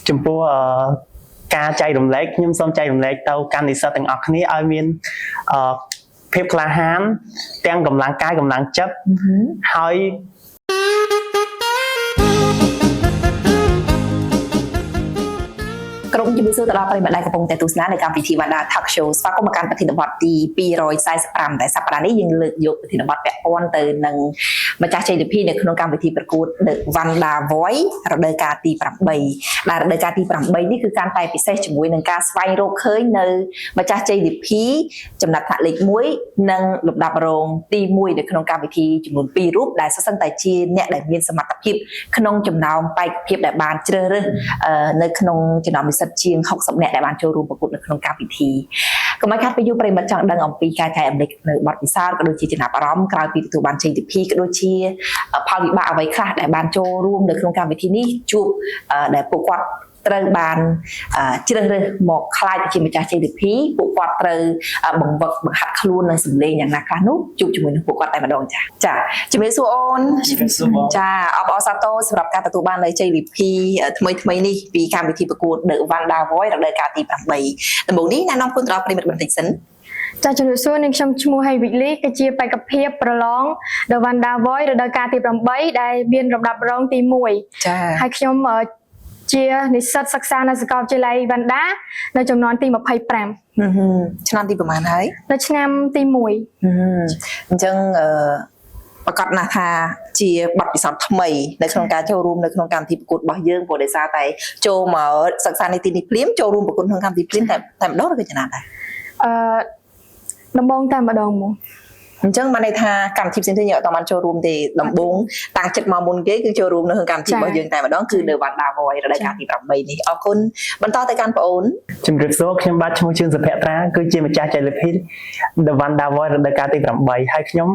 ចំពោះការចែករំលែកខ្ញុំសូមចែករំលែកទៅកាន់និស្សិតទាំងអស់គ្នាឲ្យមានភាពក្លាហានទាំងកម្លាំងកាយកម្លាំងចិត្តហើយ ក្រុមជំនួយសួរទៅដល់ប្រិយមិត្តដែលកំពុងតែទស្សនានៅកម្មវិធី Vanda Talk Show ស្វាគមន៍មកកាន់ប្រធានបទទី 245 ដែលសប្តាហ៍នេះយើងលើកយកប្រធានបទពាក់ព័ន្ធទៅនឹងម្ចាស់ជ័យលាភីនៅក្នុងកម្មវិធីប្រកួត The Vanda Voice រដូវកាលទី 8 ដែលរដូវកាលទី 8 នេះគឺការតែពិសេសជាមួយនឹងការស្វែងរកឃើញនៅម្ចាស់ជ័យលាភីចំណាត់ថ្នាក់លេខ 1 និងលំដាប់រងទី 1 នៅក្នុងកម្មវិធីចំនួន 2 រូបដែលសុទ្ធសឹងតែជាអ្នកដែលមានសមត្ថភាពក្នុងចំណោមបេក្ខភាពដែលបានជ្រើសរើសនៅក្នុងចំណោមនិស្សិតជាង 60 នាក់ដែលបានចូលរួមប្រកួតនៅក្នុងកម្មវិធីកុំឲ្យខាត់ពេលយូរប្រិយមិត្តចង់ដឹងអំពីការចែករំលែកនៅបទពិសោធន៍ក៏ដូចជាចំណាប់អារម្មណ៍ក្រោយពីទទួលបានជ័យលាភីក៏ដូចជាផលវិបាកអ្វីខ្លះដែលបានចូលរួមនៅក្នុងកម្មវិធីនេះជួបដែលពួកគាត់ត្រូវបានជ្រើសរើសមកខ្លាចជាម្ចាស់ជ័យលាភីពួកគាត់ត្រូវបង្វឹកបង្ហាត់ខ្លួននឹងសម្លេងយ៉ាងណាខ្លះនោះជួបជាមួយនឹងពួកគាត់តែម្ដងចាជំរាបសួរអូនចាអបអរសាទរសម្រាប់ការទទួលបាននៅជ័យលាភីថ្មីនេះពីកម្មវិធីប្រកួត The Vanda Voice រដូវកាលទី 8 ដំបូងនេះណែនាំគុណទៅដល់ប្រិយមិត្តបន្តិចសិនចាជំរាបសួរនាងខ្ញុំឈ្មោះហេវិលីគឺជាបេក្ខភាពប្រឡង The Vanda Voice រដូវកាលទី 8 ដែលមានលំដាប់រងទី 1 ចាហើយខ្ញុំជានិស្សិតសិក្សានៅសាកលវិទ្យាល័យវ៉ាន់ដានៅចំនួនទី25ឆ្នាំទីប្រហែលហើយនៅឆ្នាំទី1អញ្ចឹងប្រកាសណាស់ថាជាបទពិសោធន៍ថ្មីនៅក្នុងការចូលរួមនៅក្នុងកម្មវិធីប្រកួតរបស់យើងព្រោះដោយសារតែចូលមកសិក្សានៅទីនេះភ្លាមចូលរួមប្រកួតក្នុងកម្មវិធីភ្លាមតែម្ដងឬក៏ចំណាត់ដែរដំបងតែម្ដងមកអញ្ចឹងបានន័យថាកម្មវិធីផ្សេងៗយើងអត់បានចូលរួមទេដំបូងតាំងចិត្តមកមុនគេគឺចូលរួមនៅក្នុងកម្មវិធីរបស់យើងតែម្ដងគឺនៅ Vanda Voice រដូវកាលទី 8 នេះអរគុណបន្តទៅកាន់បងអូនជំរាបសួរខ្ញុំបាទឈ្មោះជឿនសុភ័ត្រាគឺជាម្ចាស់ជ័យលាភី The Vanda Voice រដូវកាលទី 8 ហើយខ្ញុំ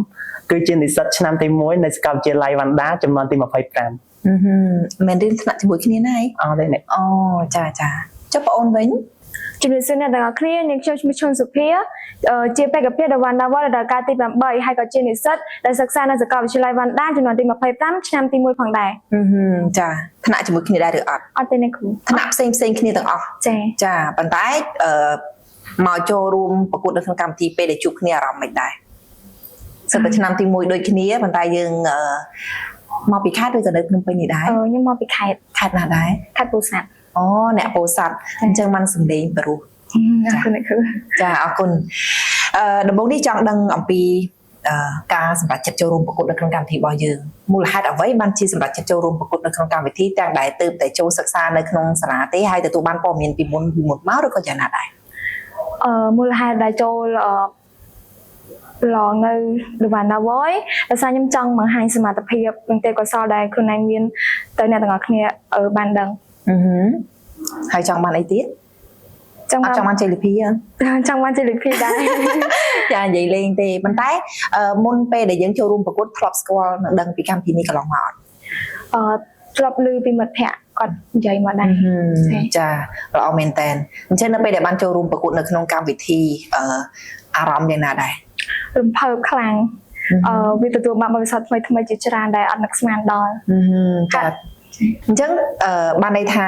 គឺជានិស្សិតឆ្នាំទី 1 នៅសាកលវិទ្យាល័យវ៉ាន់ដាចំនួនទី 25មែនរៀនថ្នាក់ជាមួយគ្នាណាអត់ទេអូចាចុះបងអូនវិញជំរាបសួរអ្នកទាំងអស់គ្នានាងខ្ញុំឈ្មោះឈុនសុភាជាបេក្ខភាព The Vanda Voice រដូវកាលទី 8 ហើយក៏ជានិស្សិតដែលសិក្សានៅសាកលវិទ្យាល័យវ៉ាន់ដាចំនួនទី 25ឆ្នាំទី 1 ផងដែរចាថ្នាក់ជាមួយគ្នាដែរឬអត់ទេអ្នកគ្រូថ្នាក់ផ្សេងគ្នាទាំងអស់ចាប៉ុន្តែមកចូលរួមប្រកួតនៅក្នុងកម្មវិធីពេលដែលជួបគ្នាអារម្មណ៍មិនដែរសិតតែឆ្នាំទី 1 ដូចគ្នាប៉ុន្តែយើងមកពីខេត្តឬក៏នៅភ្នំពេញនេះដែរខ្ញុំមកពីខេត្តណាដែរខេត្តពោធិ៍សាត់អូអ្នកពោធិ៍សាត់អញ្ចឹងបានសម្លេងបរុសអរគុណអ្នកគ្រូចាអរគុណដំបូងនេះចង់ដឹងអំពីការសម្រេចចិត្តចូលរួមប្រកួតនៅក្នុងកម្មវិធីរបស់យើងមូលហេតុអ្វីបានជាសម្រេចចិត្តចូលរួមប្រកួតនៅក្នុងកម្មវិធីទាំងដែលទើបតែចូលសិក្សានៅក្នុងសាលាទេហើយទទួលបានព័ត៌មានពីមុនមកឬក៏យ៉ាងណាដែរមូលហេតុដែលចូលឡងនៅ The Vanda Voice ដោយសារខ្ញុំចង់បង្ហាញសមត្ថភាពនិងទេពកោសល្យដែលខ្លួនឯងមានទៅអ្នកទាំងអស់គ្នាបានដឹងហើយចង់បានអីទៀតចង់បានជ័យលាភីចង់បានជ័យលាភីដែរចានិយាយលេងទេប៉ុន្តែមុនពេលដែលយើងចូលរួមប្រកួតធ្លាប់ស្គាល់នឹងដឹងពីកម្មវិធីនេះកន្លងមកអត់ធ្លាប់ឮពីមិត្តភ័ក្តិគាត់និយាយមកដែរចាល្អមែនតើអញ្ចឹងនៅពេលដែលបានចូលរួមប្រកួតនៅក្នុងកម្មវិធីអារម្មណ៍យ៉ាងណាដែររំភើបខ្លាំងវាទទួលបានបទពិសោធន៍ថ្មីជាច្រើនដែលអត់នឹកស្មានដល់ចាអញ្ចឹងបានន័យថា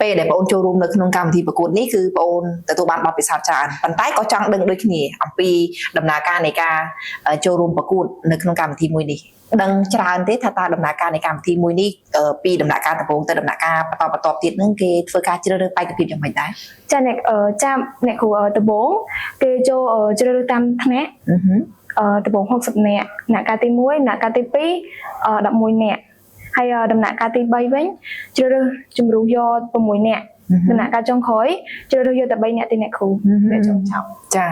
ពេលដែលបងអូនចូលរួមនៅក្នុងកម្មវិធីប្រកួតនេះគឺបងអូនទទួលបានបទពិសោធន៍ច្រើនប៉ុន្តែក៏ចង់ដឹងដូចគ្នាអំពីដំណើរការនៃការចូលរួមប្រកួតនៅក្នុងកម្មវិធីមួយនេះដឹងច្រើនទេថាតើដំណើរការនៃកម្មវិធីមួយនេះពីដំណាក់កាលដំបូងទៅដំណាក់កាលបន្តទៀតហ្នឹងគេធ្វើការជ្រើសរើសបេក្ខភាពយ៉ាងម៉េចដែរចាអ្នកអ្នកគ្រូដំបូងគេចូលជ្រើសរើសតាមថ្នាក់ដំបូង60នាក់ដំណាក់កាលទី1ដំណាក់កាលទី2 11នាក់ហើយដំណាក់កាលទី3វិញជ្រើសរើសជំរុះយក6នាក់ដំណាក់កាលចុងក្រោយជ្រើសរើសយកតែ3នាក់ទេអ្នកគ្រូអ្នកចុងចប់ចា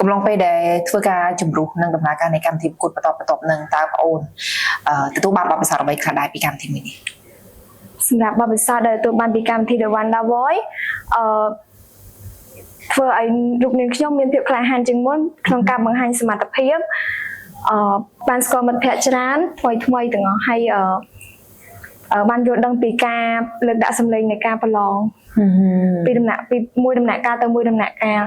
កំឡុងពេលដែលធ្វើការជំរុះនឹងដំណើរការនៃកម្មវិធីប្រកួតបន្តនឹងតើបងអូនទទួលបានបទពិសោធន៍អ្វីខ្លះដែរពីកម្មវិធីមួយនេះសម្រាប់បទពិសោធន៍ដែលទទួលបានពីកម្មវិធី The Vanda Voice ធ្វើឲ្យរូបនាងខ្ញុំមានភាពក្លាហានជាងមុនក្នុងការបង្ហាញសមត្ថភាពបានស្គាល់មិត្តភ័ក្តិច្រើនថ្មីទាំងអស់ហើយ បានយល់ដឹងពីការលើកដាក់សម្លេងនៃការប្រឡងពីដំណាក់ពីមួយដំណាក់កាលទៅមួយដំណាក់កាល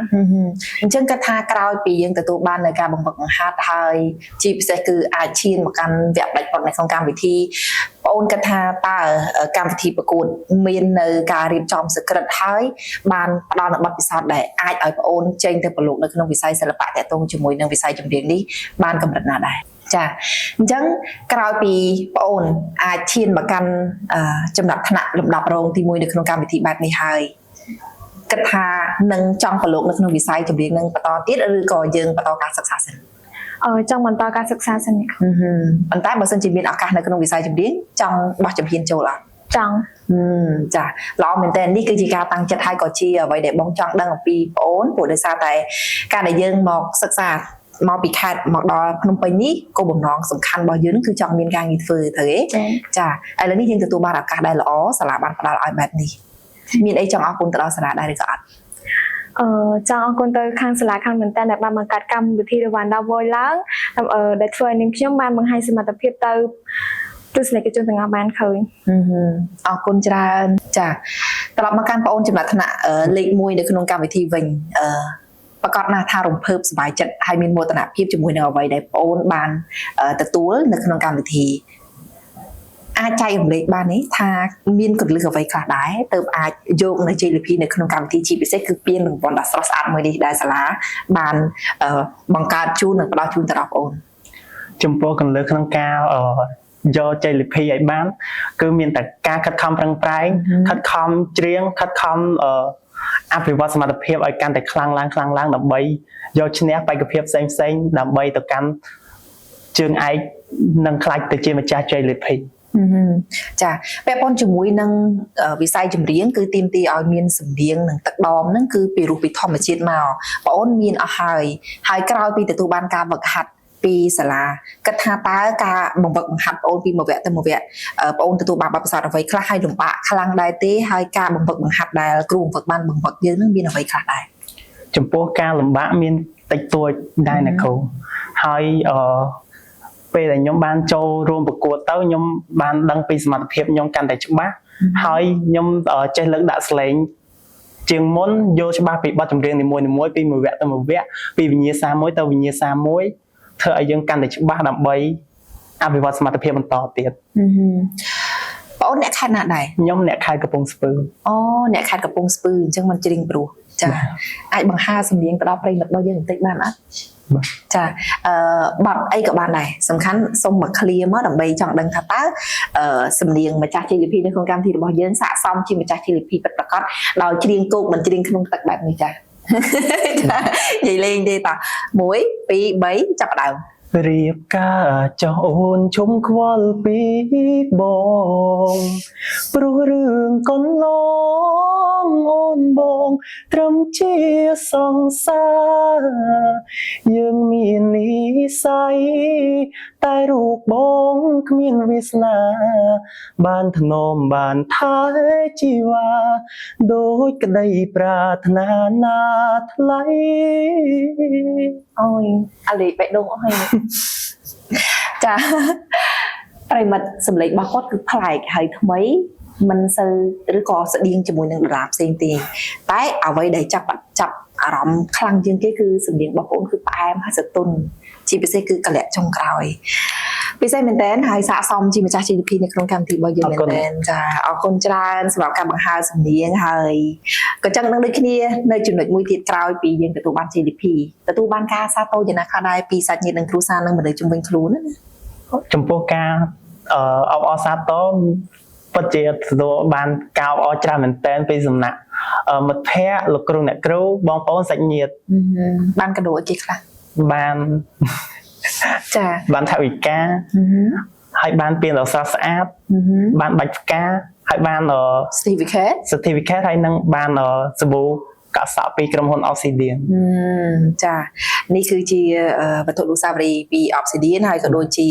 អញ្ចឹងគាត់ថាក្រោយពីយើងទទួលបាននៅការបង្វឹកបង្ហាត់ហើយជាពិសេសគឺអាចឈានមកកាន់វគ្គផ្ដាច់ផុតនៅក្នុងកម្មវិធីបងអូនគាត់ថាតើកម្មវិធីប្រកួតមាននៅការរៀបចំសក្រិតហើយបានផ្ដល់នូវបទពិសោធន៍ដែលអាចឲ្យបងអូនចេញទៅប្រឡូកនៅក្នុងវិស័យសិល្បៈតាក់ទងជាមួយនឹងវិស័យចម្រៀងនេះបានកម្រិតណាដែរចាអញ្ចឹងក្រោយពីបងអូនអាចឈានមកកាន់ចំណាត់ថ្នាក់លំដាប់រងទី1នៅក្នុងកម្មវិធីបែបនេះហើយគិតថានឹងចង់ប្រឡូកនៅក្នុងវិស័យចម្រៀងនឹងបន្តទៀតឬក៏យើងបន្តការសិក្សាសិន ចង់បន្តការសិក្សាសិននេះ ប៉ុន្តែបើសិនជាមានឱកាសនៅក្នុងវិស័យចម្រៀងចង់បោះជំហានចូលអត់ ចង់ ចាល្អមែនតើនេះគឺជាការតាំងចិត្តហើយក៏ជាអ្វីដែលបងចង់ដឹងអំពីបងអូនព្រោះដោយសារតែការដែលយើងមកសិក្សាមកពីខេត្តមកដល់ភ្នំពេញនេះគោលបំណងសំខាន់របស់យើងគឺចង់មានការងារធ្វើទៅទេចាឥឡូវនេះយើងទទួលបានឱកាសដែលល្អសាលាបានផ្ដល់ឲ្យបែបនេះមានអីចង់អរគុណទៅដល់សាលាដែរឬក៏អត់ ចង់អរគុណទៅខាងសាលាខាងមែនតើដែលបានបង្កើតកម្មវិធីរវ៉ាន់ដាវយឡើងដែលធ្វើឲ្យនាងខ្ញុំបានបង្ហាញសមត្ថភាពទៅទស្សនិកជនទាំងអស់បានឃើញអរគុណច្រើនចាត្រឡប់មកកាន់បងអូនចំណាត់ថ្នាក់លេខ1នៅក្នុងកម្មវិធីវិញប្រកាសណាស់ថារំភើបសប្បាយចិត្តហើយមានមោទនភាពជាមួយនឹងអ្វីដែលបងអូនបានទទួលនៅក្នុងកម្មវិធីអាចចែករំលែកបាននេះថាមានកលឹះអ្វីខ្លះដែរទៅអាចយកនៅជ័យលាភីនៅក្នុងកម្មវិធីជាពិសេសគឺពានរង្វាន់ដ៏ស្រស់ស្អាតមួយនេះដែលសាលាបានបង្កើតជូននិងផ្ដល់ជូនទៅដល់បងអូន ចំពោះកលឹះក្នុងការយកជ័យលាភីឲ្យបានគឺមានតែការខិតខំប្រឹងប្រែងខិតខំច្រៀងខិតខំអភិវឌ្ឍសមត្ថភាពឲ្យកាន់តែខ្លាំងឡើងដើម្បីយកឈ្នះបេក្ខភាពផ្សេងៗដើម្បីទៅកាន់ជើងឯកនិងខ្លាចទៅជាម្ចាស់ជ័យលាភី ចាពាក់ព័ន្ធជាមួយនឹងវិស័យចម្រៀងគឺទីមទីឲ្យមានសម្លេងនិងទឹកដមហ្នឹងគឺពីរោះពីធម្មជាតិមកបងអូនមានអស់ហើយក្រោយពីទទួលបានការវឹកហាត់ពីសាលាគិតថាតើការបង្វឹកបង្ហាត់បងអូនពីមួយវគ្គទៅមួយវគ្គបងអូនទទួលបានបទពិសោធន៍អ្វីខ្លះហើយលំបាកខ្លាំងដែរទេហើយការបង្វឹកបង្ហាត់ដែលគ្រូបង្វឹកបានបង្វឹកយើងនឹងមានអ្វីខ្លះដែរ ចំពោះការលំបាកមានតិចតួចដែរណាគ្រូហើយពេលដែលខ្ញុំបានចូលរួមប្រកួតទៅខ្ញុំបានដឹងពីសមត្ថភាពខ្ញុំកាន់តែច្បាស់ហើយខ្ញុំចេះលើកដាក់ស្លេងជាងមុនយល់ច្បាស់ពីបទចម្រៀងនីមួយៗពីមួយវគ្គទៅមួយវគ្គពីវិញ្ញាសាមួយទៅវិញ្ញាសាមួយធ្វើឲ្យយើងកាន់តែច្បាស់ដើម្បីអភិវឌ្ឍសមត្ថភាពបន្តទៀតបងអូនអ្នកខេត្តណាដែរខ្ញុំអ្នកខេត្តកំពង់ស្ពឺអូអ្នកខេត្តកំពង់ស្ពឺអញ្ចឹងមិនច្រៀងព្រោះចាអាចបង្ហាសម្លេងទៅដល់ប្រិយមិត្តរបស់យើងបន្តិចបានអត់ចាបាត់អីក៏បានដែរសំខាន់សុំមកឃ្លាមកដើម្បីចង់ដឹងថាតើសម្លេងម្ចាស់ជ័យលាភីនៅក្នុងកម្មវិធីរបស់យើងស័ក្តិសមជាម្ចាស់ជ័យលាភីពិតប្រាកដដោយច្រៀងគោកមិនច្រៀងក្នុងទឹកបែបនេះចានិយាយលេងទេតា1 2 3ចាប់ដើម រៀបការចោះអូនជុំខ្វល់ពីបងព្រោះរឿងកន្លងអូនបងត្រឹមជាសង្សារយើងមាននិស្ស័យតែរូបបងគ្មានវាសនាបានធ្នមបានថែជីវ៉ាដូចក្តីប្រាថ្នាណាថ្លៃអូយអាលេបេះដូងអស់ហើយចាប្រិមិត្តសម្លេងរបស់គាត់គឺប្លែកហើយថ្មីមិនសូវឬក៏ស្តៀងជាមួយនឹងតារាផ្សេងទេតែអ្វីដែលចាប់អារម្មណ៍ខ្លាំងជាងគេគឺសម្លេងរបស់បងគឺផ្អែមហើយស្រទន់ជាពិសេសគឺកលៈចុងក្រោយពិសេសមែនតើហើយស័ក្តិសមជាម្ចាស់ជ័យលាភីនៅក្នុងកម្មវិធីរបស់យើងមែនតើចាអរគុណច្រើនសម្រាប់ការបង្ហើរសម្លេងហើយក៏ចឹងនឹងដូចគ្នានៅចំណុចមួយទៀតក្រោយពីយើងទទួលបានជ័យលាភីទទួលបានការសាទរយ៉ាងណាខ្លះដែរពីសាច់ញាតិនិងគ្រួសារនិងមនុស្សជំនាញខ្លួនណាចំពោះការអបអរសាទរពិតជាទទួលបានការអបអរច្រើនមែនតើពីសំណាក់មិត្តភ័ក្តិលោកគ្រូអ្នកគ្រូបងប្អូនសាច់ញាតិបានកាដូអីគេខ្លះបានចាបានថវិកាហើយបានពានដ៏ស្រស់ស្អាតបានបាច់ផ្កាហើយបានcertificate ហើយនឹងបានសាប៊ូកសក់ពីក្រុមហ៊ុន Obsidian ចានេះគឺជាវត្ថុអនុស្សាវរីយ៍ពី Obsidian ហើយក៏ដូចជា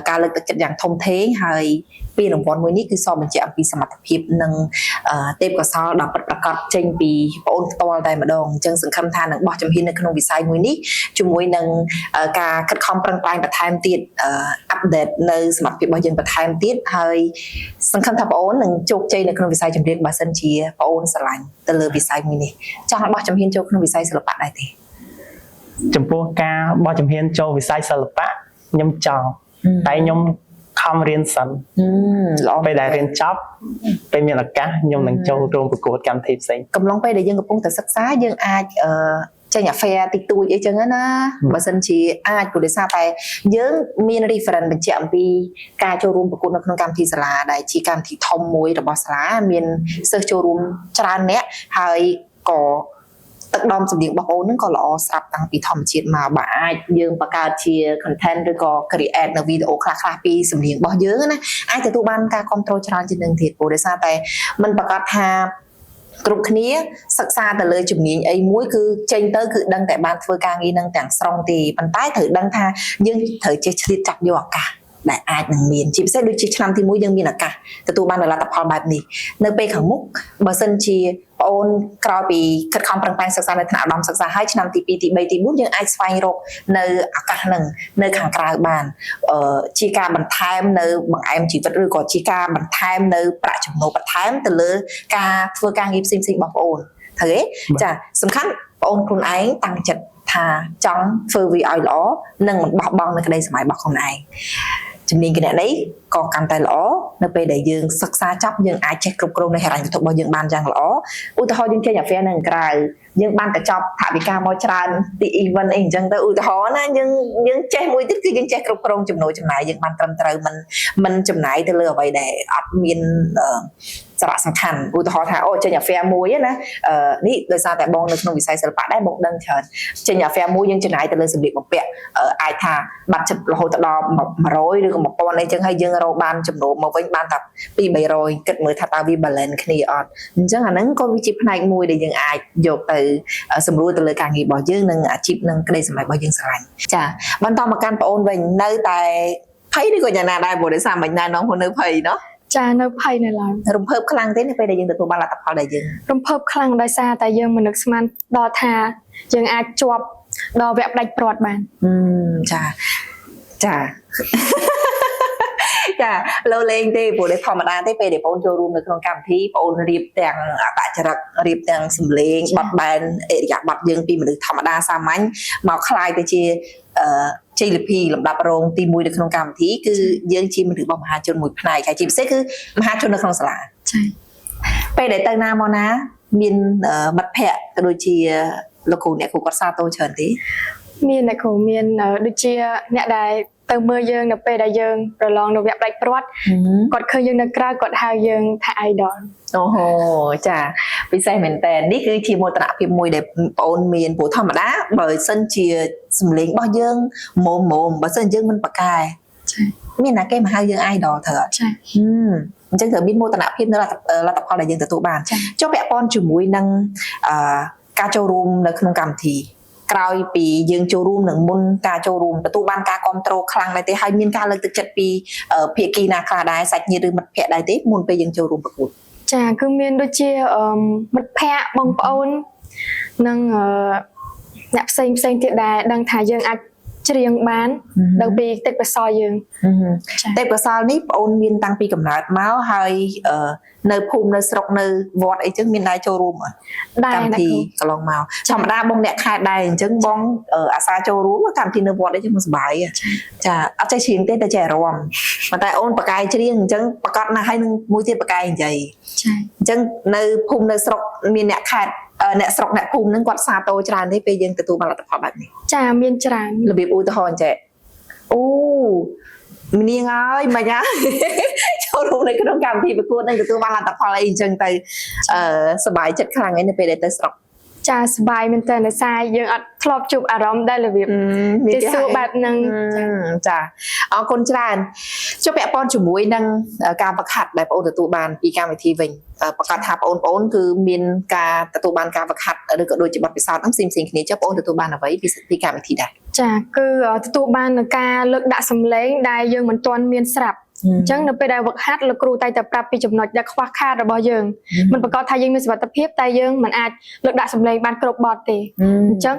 ការលើកទឹកចិត្តយ៉ាងធំធេងហើយពានរង្វាន់មួយនេះគឺសរបញ្ជាក់អំពីសមត្ថភាពនិងទេពកោសល្យដ៏ពិតប្រា កត់ចេញពីបងអូនផ្ទាល់តែម្ដងអញ្ចឹងសង្ឃឹមថានឹងបោះជំហាននៅក្នុងវិស័យមួយនេះជាមួយនឹងការខិតខំប្រឹងប្រែងបន្ថែមទៀតអាប់ដេតនៅសមត្ថភាពរបស់យើងបន្ថែមទៀតហើយសង្ឃឹមថាបងអូននឹងជោគជ័យនៅក្នុងវិស័យចម្រៀងបើសិនជាបងអូនស្រឡាញ់ទៅលើវិស័យមួយនេះចង់បោះជំហានចូលក្នុងវិស័យសិល្បៈដែរទេចំពោះការបោះជំហានចូលវិស័យសិល្បៈខ្ញុំចង់តែខ្ញុំខំរៀនសិនល្អពេលដែលរៀនចប់ពេលមានឱកាសខ្ញុំនឹងចូលរួមប្រកួតកម្មវិធីផ្សេងកំឡុងពេលដែលយើងកំពុងតែសិក្សាយើងអាចចេញ affair តិចតួចអីចឹងណាបើសិនជាអាចព្រោះដោយសារតែយើងមាន reference បញ្ជាក់អំពីការចូលរួមប្រកួតនៅក្នុងកម្មវិធីសាលាដែលជាកម្មវិធីធំមួយរបស់សាលាមានសិស្សចូលរួមច្រើនអ្នកហើយក៏ទឹកដមសម្លេងរបស់បងអូនហ្នឹងក៏ល្អស្រាប់តាំងពីធម្មជាតិមកបើអាចយើងបង្កើតជា content ឬក៏ create នៅ video ខ្លះៗពីសម្លេងរបស់យើងណាអាចទទួលបានការគ្រប់គ្រងច្រើនជាងនឹងទៀតព្រោះដោយសារតែมันប្រកាសថាគ្រប់គ្នាសិក្សាទៅលើជំនាញអីមួយគឺចេញទៅគឺដឹងតែបានធ្វើការងារនឹងទាំងស្រុងទេប៉ុន្តែត្រូវដឹងថាយើងត្រូវចេះឆ្លៀតចាប់យកឱកាសដែលអាចនឹងមានជាពិសេសដូចជាឆ្នាំទី1យើងមានឱកាសទទួលបានលទ្ធផលបែបនេះនៅពេលខាងមុខបើសិនជាបងអូនក្រោយពីខិតខំប្រឹងប្រែងសិក្សានៅថ្នាក់ឧត្តមសិក្សាហើយឆ្នាំទី2ទី3ទី4យើងអាចស្វែងរកនៅឱកាសហ្នឹងនៅខាងក្រៅបានជាការបន្ថែមនៅបង្អែមជីវិតឬក៏ជាការបន្ថែមនៅប្រាក់ចំណូលបន្ថែមទៅលើការធ្វើការងារផ្សេងៗរបស់បងអូនត្រូវទេចាសំខាន់បងអូនខ្លួនឯងតាំងចិត្តថាចង់ធ្វើវាឲ្យល្អនិងមិនបោះបង់នៅក្តីសម័យរបស់ខ្លួនឯងជំនាញគណនេយ្យក៏កាន់តែល្អនៅពេលដែលយើងសិក្សាចប់យើងអាចចេះគ្រប់គ្រងនៅហិរញ្ញវត្ថុរបស់យើងបានយ៉ាងល្អឧទាហរណ៍យើងចេញ affair នៅក្រៅយើងបានតែចប់ថវិកាមកច្រើនទី event អីអញ្ចឹងទៅឧទាហរណ៍ណាយើងចេះមួយទៀតគឺយើងចេះគ្រប់គ្រងចំណូលចំណាយយើងបានត្រឹមត្រូវមិនចំណាយទៅលើអ្វីដែលអត់មានសារៈសំខាន់ឧទាហរណ៍ថាអូចេញ affair មួយណានេះដោយសារតែបងនៅក្នុងវិស័យសិល្បៈដែរបងដឹងច្រើនចេញ affair មួយយើងចំណាយទៅលើសម្លៀកបំពាក់អាចថាបាត់ចិត្តរហូតដល់100ឬក៏1000អីចឹងហើយយើងរកបានចំណូលមកវិញបានតែ200-300គិតមើលថាតើវា balance គ្នាអត់អញ្ចឹងអាហ្នឹងក៏វាជាផ្នែកមួយដែលយើងអាចយកទៅសម្រួលទៅលើការងាររបស់យើងនិងអាជីពនិងក្តីស្រមៃរបស់យើងស្រឡាញ់ចាបន្តមកកាន់បងអូនវិញនៅតែភ័យឬក៏យ៉ាងណាដែរព្រោះដោយសារមិនណែនាំខ្លួននៅភ័យเนาะចានៅភ័យនៅឡើយរំភើបខ្លាំងទេនៅពេលដែលយើងទទួលបានលទ្ធផលដែលយើងរំភើបខ្លាំងដោយសារតែយើងមិននឹកស្មានដល់ថាយើងអាចជាប់ដល់វគ្គផ្ដាច់ព្រាត់បានចាចាចាលោលេងទេព្រោះធម្មតាទេពេលដែលបងចូលរួមនៅក្នុងកម្មវិធីបងរៀបទាំងអត្តចរិតរៀបទាំងសម្លេងបត់បែនអិរិយាបថយើងពីមនុស្សធម្មតាសាមញ្ញមកคล้ายទៅជាជ័យលាភីលំដាប់រងទី1នៅក្នុងកម្មវិធីគឺយើងជាមនុស្សរបស់មហាជនមួយផ្នែកហើយជាពិសេសគឺមហាជននៅក្នុងសាលាចាពេលដែលទៅណាមកណាមានមិត្តភ័ក្តិក៏ដូចជាលោកគ្រូអ្នកគ្រូគាត់សាទរច្រើនទេមានអ្នកគ្រូមានដូចជាអ្នកដែលទៅមើលយើងនៅពេលដែលយើងប្រឡងនៅវគ្គផ្ដាច់ព្រាត់គាត់ឃើញយើងនៅក្រៅគាត់ហៅយើងថា idol អូហូចាពិសេសមែនតើនេះគឺជាមោទនភាពមួយដែលបងអូនមានព្រោះធម្មតាបើសិនជាសម្លេងរបស់យើងមុំបើសិនយើងមិនប្រកែមានណាគេមកហៅយើង idol ត្រូវអត់ចាអញ្ចឹងត្រូវមានមោទនភាពនៅលទ្ធផលដែលយើងទទួលបានចុះពាក់ព័ន្ធជាមួយនឹងការចូលរួមនៅក្នុងកម្មវិធីក្រោយពីយើងចូលរួមនឹងមុនការចូលរួមទទួលបានការគ្រប់គ្រងខ្លាំងដែរទេហើយមានការលើកទឹកចិត្តពីភាគីណាខ្លះដែរសាច់ញាតិឬមិត្តភ័ក្តិដែរទេមុនពេលយើងចូលរួមប្រកួតចាគឺមានដូចជាមិត្តភ័ក្តិបងប្អូននិងអ្នកផ្សេងទៀតដែលដឹងថាយើងអាចច្រៀងបានដល់ពីទឹកកសលយើងទឹកកសលនេះបងអូនមានតាំងពីកំណើតមកហើយនៅភូមិនៅស្រុកនៅវត្តអីចឹងមានដែរចូលរួមកម្មវិធីកន្លងមកធម្មតាបងអ្នកខេត្តដែរអញ្ចឹងបងអាសាចូលរួមកម្មវិធីនៅវត្តអីចឹងមិនសប្បាយចាអត់ចេះច្រៀងទេតែចេះអារម្មណ៍ប៉ុន្តែអូនបកកាយច្រៀងអញ្ចឹងប្រកាសណាស់ហើយនឹងមួយទៀតបកកាយនិយាយចាអញ្ចឹងនៅភូមិនៅស្រុកមានអ្នកខេត្តអ្នកស្រុកអ្នកភូមិហ្នឹងគាត់សាទរច្រើនទេពេលយើងទទួលបានលទ្ធផលបែបនេះចាមានច្រើនរបៀបឧទាហរណ៍ចេះអូម្នាងហើយមិនហ่าចូលរួមនៅក្នុងកម្មវិធីប្រកួតនឹងទទួលបានលទ្ធផលអីអញ្ចឹងទៅសប្បាយចិត្តខ្លាំងឯនៅពេលដែលទៅស្រុកចាសប្បាយមែនតើដោយសារយើងអត់ធ្លាប់ជួបអារម្មណ៍ដែលរបៀបជាសួរបែបហ្នឹងចាអរគុណច្រើនចុះពាក់ព័ន្ធជាមួយនឹងការបង្ខាត់ដែលបងអូនទទួលបានពីកម្មវិធីវិញប្រកាសថាបងប្អូនគឺមានការទទួលបានការបង្ខាត់ឬក៏ដូចជាបទពិសោធន៍ផ្សេងគ្នាចុះបងអូនទទួលបានអ្វីពីកម្មវិធីដែរចាគឺទទួលបាននឹងការលើកដាក់សម្លេងដែលយើងមិនទាន់មានស្រាប់ អញ្ចឹងនៅពេលដែលវឹកហាត់លោកគ្រូតែតែប្រាប់ពីចំណុចដែលខ្វះខាតរបស់យើងមិនប្រកាសថាយើងមានសមត្ថភាពតែយើងមិនអាចលើកដាក់សម្លេងបានគ្រប់បទទេអញ្ចឹង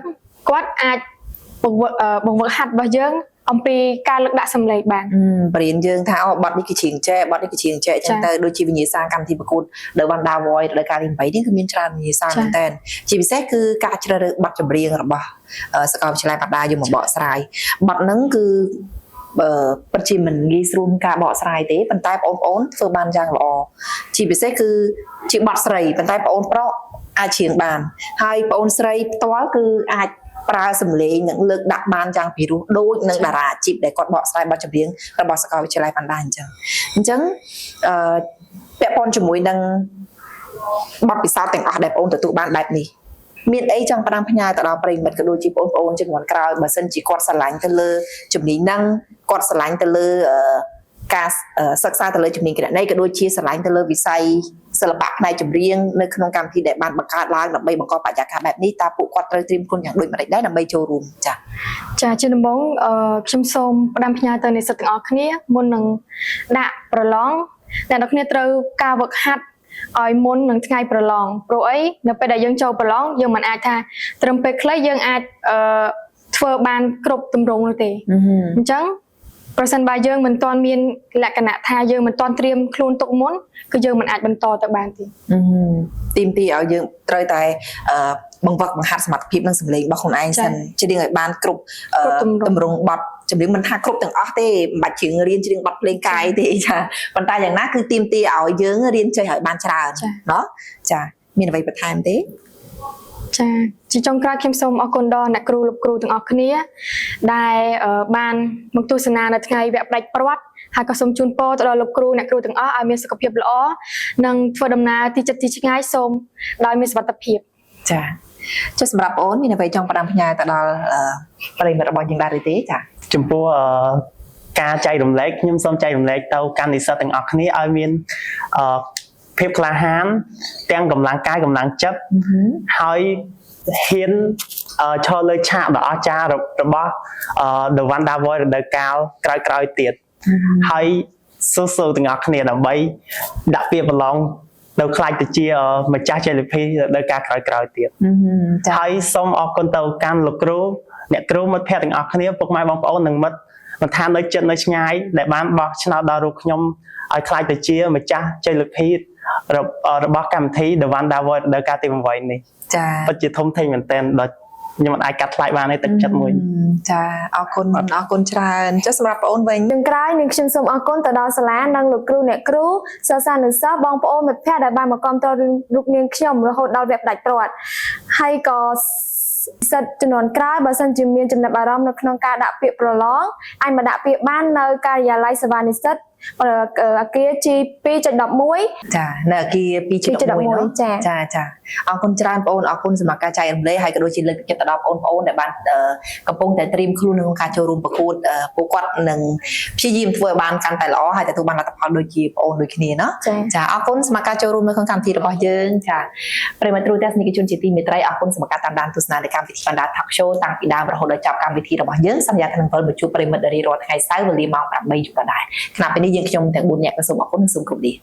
គាត់អាចបង្វឹកហាត់របស់យើងអំពីការលើកដាក់សម្លេងបានបរៀនយើងថាបទនេះគឺជាងចែបទនេះគឺជាងចែអញ្ចឹងទៅដូចជាវិញ្ញាសាកម្មវិធីប្រកួតThe Wanda Voice រដូវកាលទី8នេះគឺមានច្រើនវិញ្ញាសាមែនតើជាពិសេសគឺការជ្រើសរើសបទចម្រៀងរបស់សាកលវិទ្យាល័យបាតាយកមកបកស្រាយបទហ្នឹងគឺពិតជាមិនងាយស្រួលការបកស្រាយទេប៉ុន្តែបងប្អូនធ្វើបានយ៉ាងល្អជាពិសេសគឺជាបទស្រីប៉ុន្តែបងប្អូនប្រុសអាចច្រៀងបានហើយបងប្អូនស្រីផ្ទាល់គឺអាចប្រើសម្លេងនិងលើកដាក់បានយ៉ាងពិរោះដូចនឹងតារាអាជីពដែលគាត់បកស្រាយបទចម្រៀងរបស់សាកលវិទ្យាល័យបណ្ដាអញ្ចឹងពាក់ព័ន្ធជាមួយនឹងបទពិសោធន៍ទាំងអស់ដែលបងប្អូនទទួលបានបែបនេះមានអីចង់ផ្ដាំផ្ញើទៅដល់ប្រិយមិត្តក៏ដូចជាបងប្អូនជំនាន់ក្រោយបើសិនជាគាត់ស្រឡាញ់ទៅលើជំនាញហ្នឹងគាត់ស្រឡាញ់ទៅលើការសិក្សាទៅលើជំនាញគណនេយ្យក៏ដូចជាស្រឡាញ់ទៅលើវិស័យសិល្បៈផ្នែកចម្រៀងនៅក្នុងកម្មវិធីដែលបានបង្កើតឡើងដើម្បីបង្កបរិយាកាសបែបនេះតើពួកគាត់ត្រូវត្រៀមខ្លួនយ៉ាងដូចម្តេចដែរដើម្បីចូលរួមចាជាដំបូងខ្ញុំសូមផ្ដាំផ្ញើទៅនិស្សិតទាំងអស់គ្នាមុននឹងដាក់ប្រឡងអ្នកនរគ្នាត្រូវការវឹកហាត់ឲ្យមុននឹងថ្ងៃប្រឡងព្រោះអីនៅពេលដែលយើងចូលប្រឡងយើងមិនអាចថាត្រឹមពេលខ្លីយើងអាចធ្វើបានគ្រប់ទម្រង់នោះទេអញ្ចឹងប្រសិនបើយើងមិនទាន់មានលក្ខណៈថាយើងមិនទាន់ត្រៀមខ្លួនទុកមុនគឺយើងមិនអាចបន្តទៅបានទេទីមទីឲ្យយើងត្រូវតែបង្វឹកបង្ហាត់សមត្ថភាពនិងសម្លេងរបស់ខ្លួនឯងសិនច្រៀងឲ្យបានគ្រប់ទម្រង់បទចម្រៀងមិនថាគ្រប់ទាំងអស់ទេមិនបាច់ច្រៀងរៀនច្រៀងបទភ្លេងកាយទេចាប៉ុន្តែយ៉ាងណាគឺទីមទីឲ្យយើងរៀនចេះឲ្យបានច្រើនเนาะចាមានអ្វីបន្ថែមទេចាជាចុងក្រោយខ្ញុំសូមអរគុណដល់អ្នកគ្រូលោកគ្រូទាំងអស់គ្នាដែលបានមកទស្សនានៅថ្ងៃវគ្គផ្ដាច់ព្រាត់ហើយក៏សូមជូនពរទៅដល់លោកគ្រូអ្នកគ្រូទាំងអស់ឲ្យមានសុខភាពល្អនិងធ្វើដំណើរទីចិត្តទីឆ្ងាយសូមដោយមានសុវត្ថិភាពចាចុះសម្រាប់អូនមានអ្វីចង់ផ្ដាំផ្ញើទៅដល់ប្រិយមិត្តរបស់យើងដែរឬទេចាចំពោះការចែករំលែកខ្ញុំសូមចែករំលែកទៅកាន់និស្សិតទាំងអស់គ្នាឲ្យមានភាពក្លាហានទាំងកម្លាំងកាយកម្លាំងចិត្តហើយហ៊ានឈរលើឆាកដ៏អស្ចារ្យរបស់ The Wanda Voice រដូវកាលក្រោយៗទៀតហើយស៊ូទាំងអស់គ្នាដើម្បីដាក់ពាក្យប្រឡងនៅខ្លាចទៅជាម្ចាស់ជ័យលាភីរដូវកាលក្រោយៗទៀតហើយសូមអរគុណទៅកាន់លោកគ្រូអ្នកគ្រូមិត្តភ័ក្តិទាំងអស់គ្នាពុកម៉ែបងប្អូននិងមិត្តមិនថានៅជិតនៅឆ្ងាយដែលបានបោះឆ្នោតដល់រូបខ្ញុំឲ្យខ្លាចទៅជាម្ចាស់ជ័យលាភីរបស់កម្មវិធី The Wanda Voice រដូវកាលទី8នេះចាពិតជាធំធេងមែនទែនដល់ខ្ញុំមិនអាចកាត់ថ្លៃបានទេទឹកចិត្តមួយចាអរគុណច្រើនចុះសម្រាប់បងអូនវិញនឹងក្រោយនឹងខ្ញុំសូមអរគុណទៅដល់សាលានិងលោកគ្រូអ្នកគ្រូសិស្សានុសិស្សបងប្អូនមិត្តភ័ក្តិដែលបានមកគាំទ្ររូបនាងខ្ញុំរហូតដល់វគ្គផ្ដាច់ព្រាត់ហើយក៏សិស្សចំនួនក្រោយបើសិនជាមានចំណាប់អារម្មណ៍នៅក្នុងការដាក់ពាក្យប្រឡងអាចមកដាក់ពាក្យបាននៅការិយាល័យសេវានិស្សិតអគារ G2.11 ចានៅអគារ 2.11 ចាអរគុណច្រើនបងអូនអរគុណសម្រាប់ការចែករំលែកហើយក៏ដូចជាលើកទឹកចិត្តទៅដល់បងប្អូនដែលបានកំពុងតែត្រៀមខ្លួនក្នុងការចូលរួមប្រកួតពួកគាត់នឹងព្យាយាមធ្វើឲ្យបានកាន់តែល្អហើយទទួលបានលទ្ធផលដូចជាបងអូនដូចគ្នាណាចាអរគុណសម្រាប់ការចូលរួមនៅក្នុងកម្មវិធីរបស់យើងចាប្រិយមិត្តទូទាំងទស្សនិកជនជាទីមេត្រីអរគុណសម្រាប់ការតាមដានទស្សនានៃកម្មវិធី Wanda Talk Show តាំងពីដើមរហូតដល់ចប់កម្មវិធីរបស់យើងសន្យាថានឹងវិលមកជួបប្រិយមិត្តរៀងរាល់ថ្ងៃសៅរ៍វេលាម៉ោង 8 យប់ដដែល ខណៈពេលនេះយើងខ្ញុំទាំង4នាក់ក៏សូមអរគុណនិងសូមគោរពលា